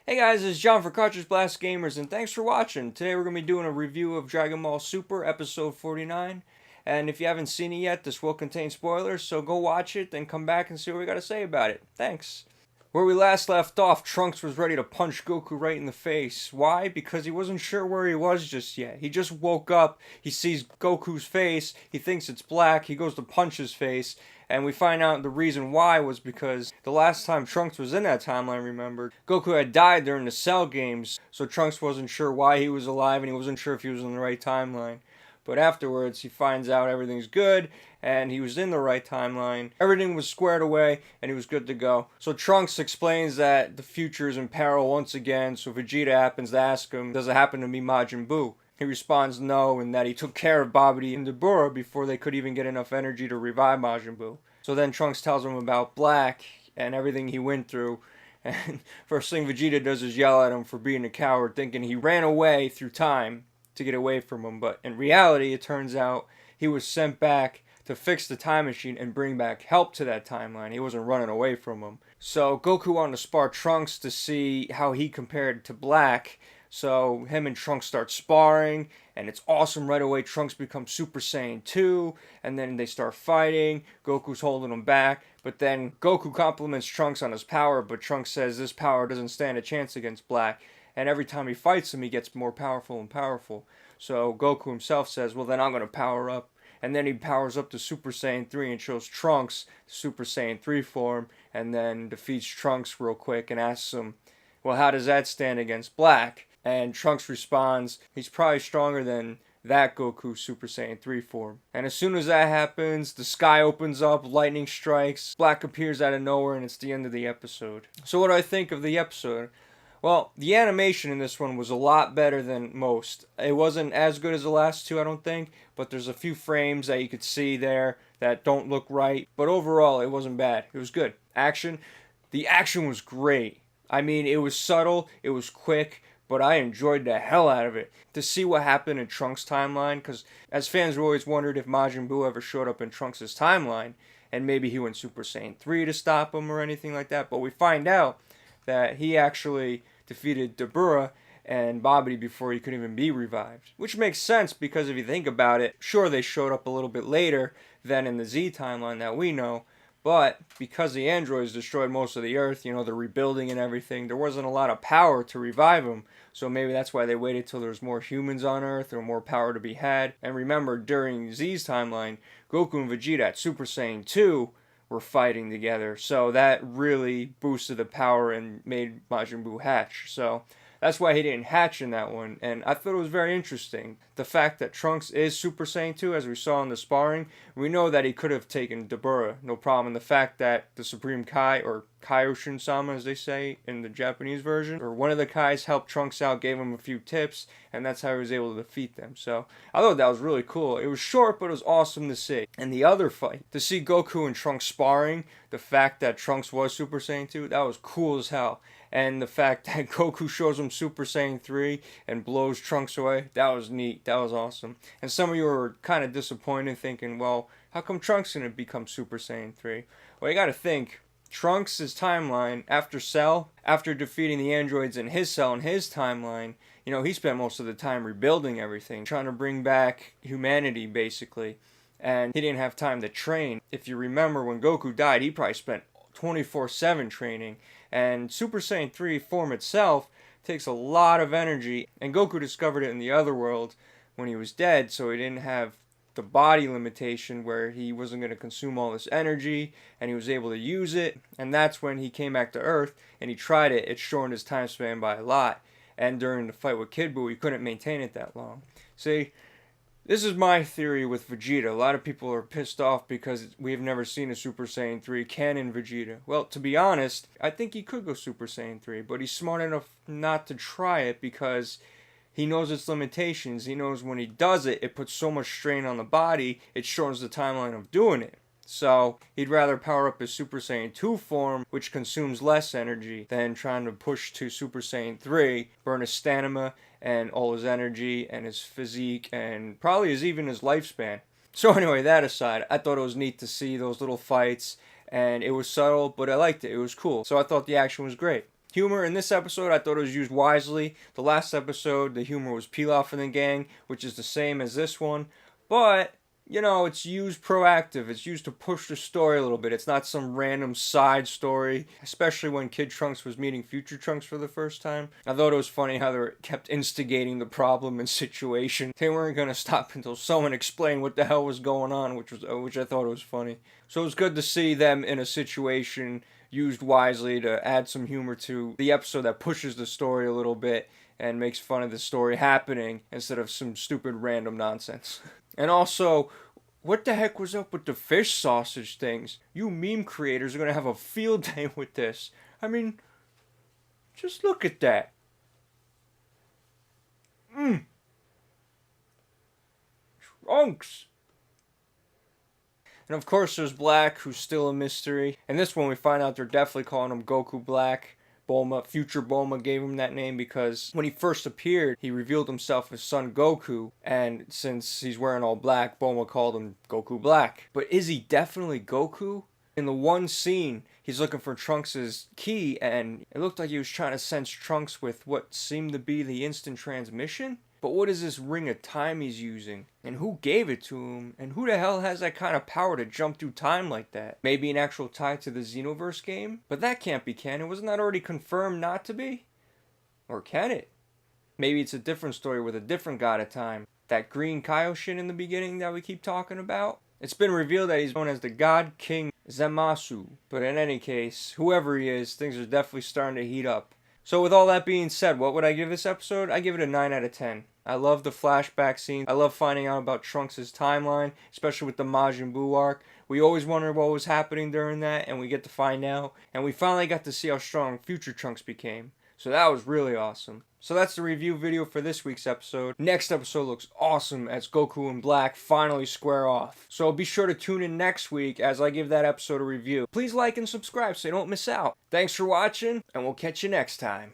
Hey guys, it's John for Cartridge Blast Gamers, and thanks for watching. Today we're going to be doing a review of Dragon Ball Super Episode 49. And if you haven't seen it yet, this will contain spoilers, so go watch it, then come back and see what we got to say about it. Thanks. Where we last left off, Trunks was ready to punch Goku right in the face. Why? Because he wasn't sure where he was just yet. He just woke up, he sees Goku's face, he thinks it's black, he goes to punch his face, and we find out the reason why was because the last time Trunks was in that timeline, remember, Goku had died during the Cell games, so Trunks wasn't sure why he was alive and he wasn't sure if he was in the right timeline. But afterwards, he finds out everything's good, and he was in the right timeline. Everything was squared away, and he was good to go. So Trunks explains that the future is in peril once again, so Vegeta happens to ask him, does it happen to be Majin Buu? He responds no, and that he took care of Babidi and Dabura before they could even get enough energy to revive Majin Buu. So then Trunks tells him about Black and everything he went through. And first thing Vegeta does is yell at him for being a coward, thinking he ran away through time to get away from him. But in reality, it turns out he was sent back to fix the time machine and bring back help to that timeline. He wasn't running away from him. So Goku wanted to spar Trunks to see how he compared to Black. So him and Trunks start sparring, and it's awesome right away. Trunks becomes Super Saiyan 2, and then they start fighting. Goku's holding him back, but then Goku compliments Trunks on his power, but Trunks says this power doesn't stand a chance against Black. And every time he fights him, he gets more powerful and powerful. So Goku himself says, well, then I'm going to power up. And then he powers up to Super Saiyan 3 and shows Trunks Super Saiyan 3 form, and then defeats Trunks real quick and asks him, well, how does that stand against Black? And Trunks responds, he's probably stronger than that Goku Super Saiyan 3 form. And as soon as that happens, the sky opens up, lightning strikes, Black appears out of nowhere, and it's the end of the episode. So what do I think of the episode? Well, the animation in this one was a lot better than most. It wasn't as good as the last two, I don't think, but there's a few frames that you could see there that don't look right. But overall, it wasn't bad. It was good. The action was great. I mean, it was subtle, it was quick, but I enjoyed the hell out of it. To see what happened in Trunks' timeline, because as fans we always wondered if Majin Buu ever showed up in Trunks' timeline, and maybe he went Super Saiyan 3 to stop him or anything like that, but we find out that he actually defeated Dabura and Babidi before he could even be revived. Which makes sense because if you think about it, sure they showed up a little bit later than in the Z timeline that we know, but because the androids destroyed most of the Earth, they're rebuilding and everything, there wasn't a lot of power to revive them. So maybe that's why they waited till there was more humans on Earth or more power to be had. And remember, during Z's timeline, Goku and Vegeta at Super Saiyan 2 were fighting together. So that really boosted the power and made Majin Buu hatch. So that's why he didn't hatch in that one, and I thought it was very interesting. The fact that Trunks is Super Saiyan 2, as we saw in the sparring, we know that he could have taken Dabura, no problem. And the fact that the Supreme Kai, or Kaioshin-sama as they say in the Japanese version, or one of the Kais helped Trunks out, gave him a few tips, and that's how he was able to defeat them. So I thought that was really cool. It was short, but it was awesome to see. And the other fight, to see Goku and Trunks sparring, the fact that Trunks was Super Saiyan 2, that was cool as hell. And the fact that Goku shows him Super Saiyan 3 and blows Trunks away, that was neat. That was awesome. And some of you were kind of disappointed thinking, well, how come Trunks didn't become Super Saiyan 3? Well, you gotta think, Trunks' timeline, after Cell, after defeating the androids in his Cell, in his timeline, he spent most of the time rebuilding everything, trying to bring back humanity, basically. And he didn't have time to train. If you remember, when Goku died, he probably spent 24/7 training. And Super Saiyan 3 form itself takes a lot of energy, and Goku discovered it in the other world when he was dead, so he didn't have the body limitation where he wasn't going to consume all this energy, and he was able to use it. And that's when he came back to Earth and he tried it. It shortened his time span by a lot, and during the fight with Kid Buu he couldn't maintain it that long. See, this is my theory with Vegeta. A lot of people are pissed off because we've never seen a Super Saiyan 3 canon Vegeta. Well, to be honest, I think he could go Super Saiyan 3, but he's smart enough not to try it because he knows its limitations. He knows when he does it, it puts so much strain on the body, it shortens the timeline of doing it. So he'd rather power up his Super Saiyan 2 form, which consumes less energy, than trying to push to Super Saiyan 3, burn his stamina and all his energy and his physique and probably even his lifespan. So anyway, that aside, I thought it was neat to see those little fights, and it was subtle, but I liked it. It was cool. So I thought the action was great. Humor in this episode, I thought it was used wisely. The last episode, the humor was Pilaf and the gang, which is the same as this one. But, you know, it's used proactive. It's used to push the story a little bit. It's not some random side story, especially when Kid Trunks was meeting Future Trunks for the first time. I thought it was funny how they kept instigating the problem and situation. They weren't going to stop until someone explained what the hell was going on, which I thought was funny. So it was good to see them in a situation used wisely to add some humor to the episode that pushes the story a little bit and makes fun of the story happening instead of some stupid random nonsense. And also, what the heck was up with the fish sausage things? You meme creators are going to have a field day with this. I mean, just look at that. Trunks. And of course there's Black, who's still a mystery. And this one we find out they're definitely calling him Goku Black. Bulma, future Bulma gave him that name because when he first appeared, he revealed himself as Son Goku. And since he's wearing all black, Bulma called him Goku Black. But is he definitely Goku? In the one scene, he's looking for Trunks' key, and it looked like he was trying to sense Trunks with what seemed to be the instant transmission. But what is this ring of time he's using? And who gave it to him? And who the hell has that kind of power to jump through time like that? Maybe an actual tie to the Xenoverse game? But that can't be canon. Wasn't that already confirmed not to be? Or can it? Maybe it's a different story with a different god of time. That green Kaioshin in the beginning that we keep talking about? It's been revealed that he's known as the God King Zamasu. But in any case, whoever he is, things are definitely starting to heat up. So with all that being said, what would I give this episode? I give it a 9 out of 10. I love the flashback scene. I love finding out about Trunks' timeline, especially with the Majin Buu arc. We always wondered what was happening during that, and we get to find out. And we finally got to see how strong Future Trunks became. So that was really awesome. So that's the review video for this week's episode. Next episode looks awesome as Goku and Black finally square off. So be sure to tune in next week as I give that episode a review. Please like and subscribe so you don't miss out. Thanks for watching, and we'll catch you next time.